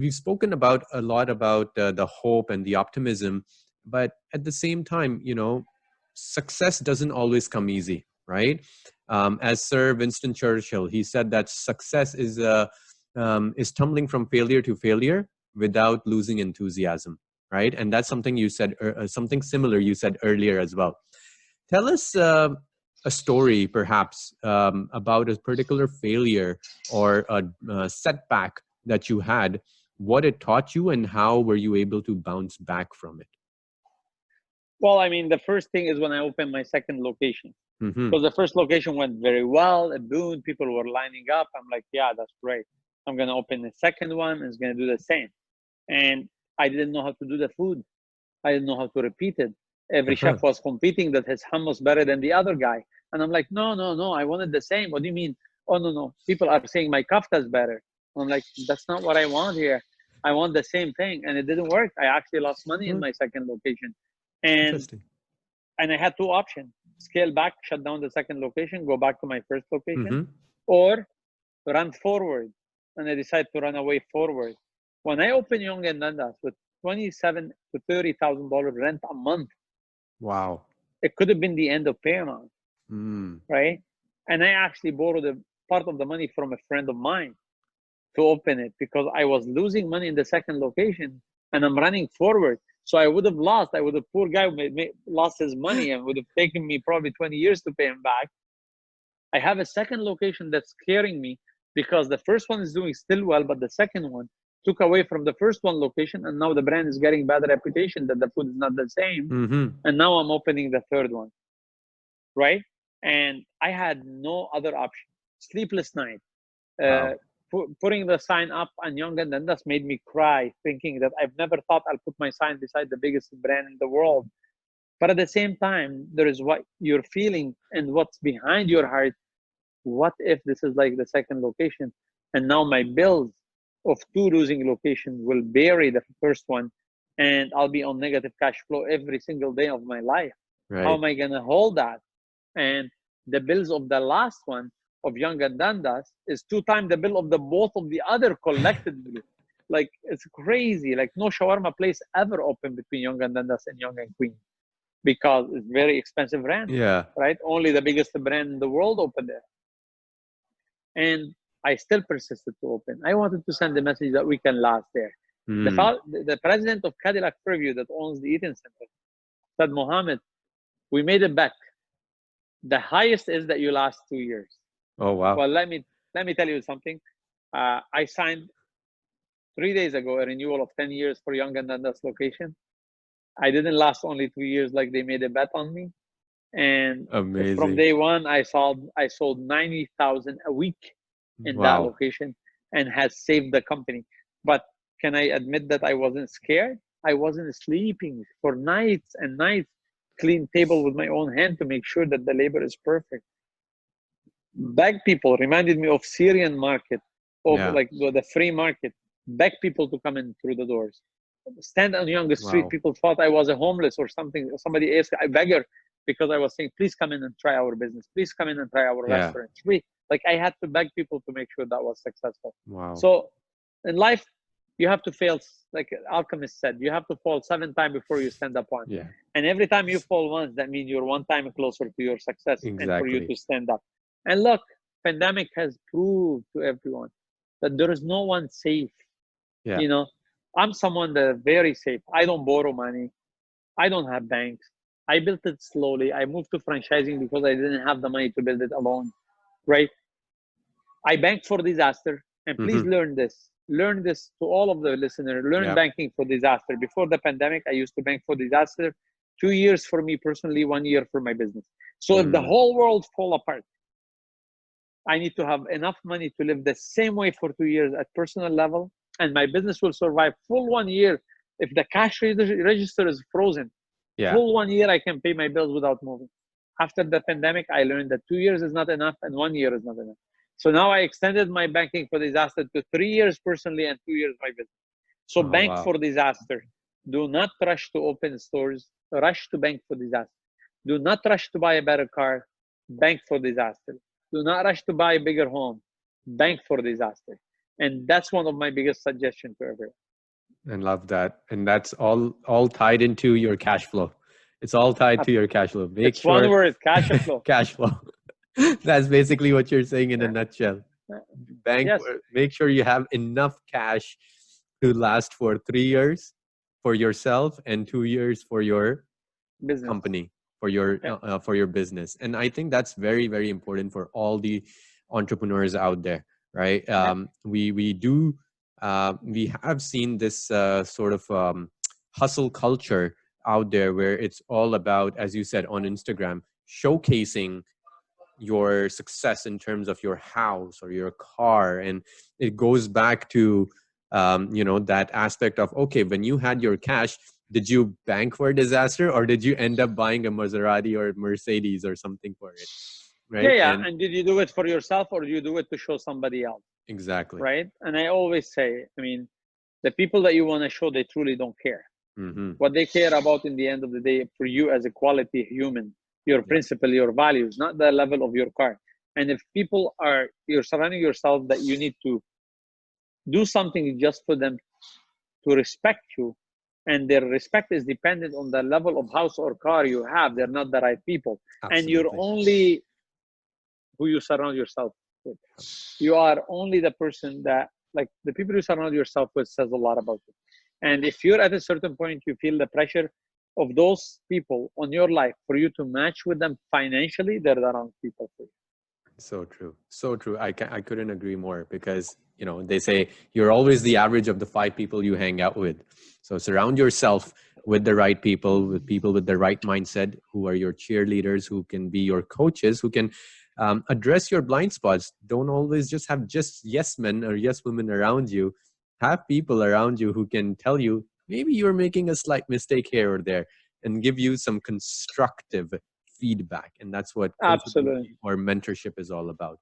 we've spoken about a lot about the hope and the optimism, but at the same time, success doesn't always come easy, right? As Sir Winston Churchill, he said that success is tumbling from failure to failure without losing enthusiasm, right? And that's something you said, something similar you said earlier as well. Tell us a story, perhaps, about a particular failure or a setback that you had, what it taught you, and how were you able to bounce back from it? Well, I mean, the first thing is when I opened my second location. Mm-hmm. Because the first location went very well, it boomed, people were lining up. I'm like, yeah, that's great. I'm going to open the second one, and it's going to do the same. And I didn't know how to do the food. I didn't know how to repeat it. Every chef was competing that his hummus better than the other guy. And I'm like, no, I wanted the same. What do you mean? Oh, no. People are saying my kafta is better. I'm like, that's not what I want here. I want the same thing. And it didn't work. I actually lost money in my second location. And I had two options: scale back, shut down the second location, go back to my first location, or run forward. And I decided to run away forward. When I opened Young and Nandas with $27,000 to $30,000 rent a month, wow, it could have been the end of Paramount, right? And I actually borrowed a part of the money from a friend of mine to open it because I was losing money in the second location, and I'm running forward. So I would have lost. Poor guy lost his money, and would have taken me probably 20 years to pay him back. I have a second location that's scaring me because the first one is doing still well, but the second one took away from the first one location, and now the brand is getting bad reputation that the food is not the same. And now I'm opening the third one, right? And I had no other option. Sleepless night. Putting the sign up on Young and Nandas made me cry, thinking that I've never thought I'll put my sign beside the biggest brand in the world. But at the same time, there is what you're feeling and what's behind your heart. What if this is like the second location? And now my bills of two losing locations will bury the first one, and I'll be on negative cash flow every single day of my life. Right. How am I going to hold that? And the bills of the last one, of Young and Dandas, is 2 times the bill of the both of the other collectively. Like, it's crazy. Like, no shawarma place ever opened between Young and Dandas and Young and Queen because it's very expensive rent. Yeah. Right? Only the biggest brand in the world opened there. And I still persisted to open. I wanted to send the message that we can last there. The president of Cadillac Fairview that owns the Eaton Center said, Mohamad, we made a bet. The highest is that you last 2 years. Oh, wow. Well, let me tell you something. I signed 3 days ago a renewal of 10 years for Young and Dandas location. I didn't last only 2 years like they made a bet on me. And amazing. From day one, I sold 90,000 a week in that location and has saved the company. But can I admit that I wasn't scared? I wasn't sleeping for nights and nights, clean table with my own hand to make sure that the labor is perfect. Beg people reminded me of Syrian market, like the free market. Beg people to come in through the doors. Stand on Young Street. People thought I was a homeless or something. Somebody asked, I beg her, because I was saying, please come in and try our business. Please come in and try our restaurant. Like, I had to beg people to make sure that was successful. Wow. So in life, you have to fail. Like Alchemist said, you have to fall 7 times before you stand up once. Yeah. And every time you fall once, that means you're 1 time closer to your success. Exactly. And for you to stand up. And look, pandemic has proved to everyone that there is no one safe. Yeah. You know, I'm someone that is very safe. I don't borrow money. I don't have banks. I built it slowly. I moved to franchising because I didn't have the money to build it alone, right? I banked for disaster. And please learn this. Learn this to all of the listeners. Learn banking for disaster. Before the pandemic, I used to bank for disaster. 2 years for me personally, 1 year for my business. So if the whole world fall apart, I need to have enough money to live the same way for 2 years at personal level. And my business will survive full 1 year. If the cash register is frozen, full 1 year, I can pay my bills without moving. After the pandemic, I learned that 2 years is not enough and 1 year is not enough. So now I extended my banking for disaster to 3 years personally and 2 years my business. So bank for disaster. Do not rush to open stores. Rush to bank for disaster. Do not rush to buy a better car. Bank for disaster. Do not rush to buy a bigger home. Bank for disaster. And that's one of my biggest suggestions to everyone. And love that. And that's all tied into your cash flow. It's all tied to your cash flow. Make It's one sure word, cash flow. cash flow. That's basically what you're saying in a nutshell. Bank, Yes. make sure you have enough cash to last for 3 years for yourself and 2 years for your Business. company, Yeah. for your business. And I think that's very, very important for all the entrepreneurs out there, right? We have seen this sort of hustle culture out there where it's all about, as you said, on Instagram, showcasing your success in terms of your house or your car. And it goes back to that aspect of, okay, when you had your cash, did you bank for a disaster, or did you end up buying a Maserati or Mercedes or something for it, right? Yeah. And And did you do it for yourself, or do you do it to show somebody else? exactly. Right. And I always say, I mean, the people that you want to show, they truly don't care. What they care about in the end of the day for you as a quality human, your principle, your values, not the level of your car. And if you're surrounding yourself that you need to do something just for them to respect you, and their respect is dependent on the level of house or car you have, they're not the right people. Absolutely. And you're only who you surround yourself with. You are only the person that, like, the people you surround yourself with says a lot about you. And if you're at a certain point, you feel the pressure of those people on your life for you to match with them financially, they're the wrong people for you. So true. So true. I couldn't agree more, because, they say you're always the average of the 5 people you hang out with. So surround yourself with the right people with the right mindset, who are your cheerleaders, who can be your coaches, who can address your blind spots. Don't always just have just yes men or yes women around you. Have people around you who can tell you, maybe you're making a slight mistake here or there, and give you some constructive feedback. And that's what Absolutely. coaching or mentorship is all about.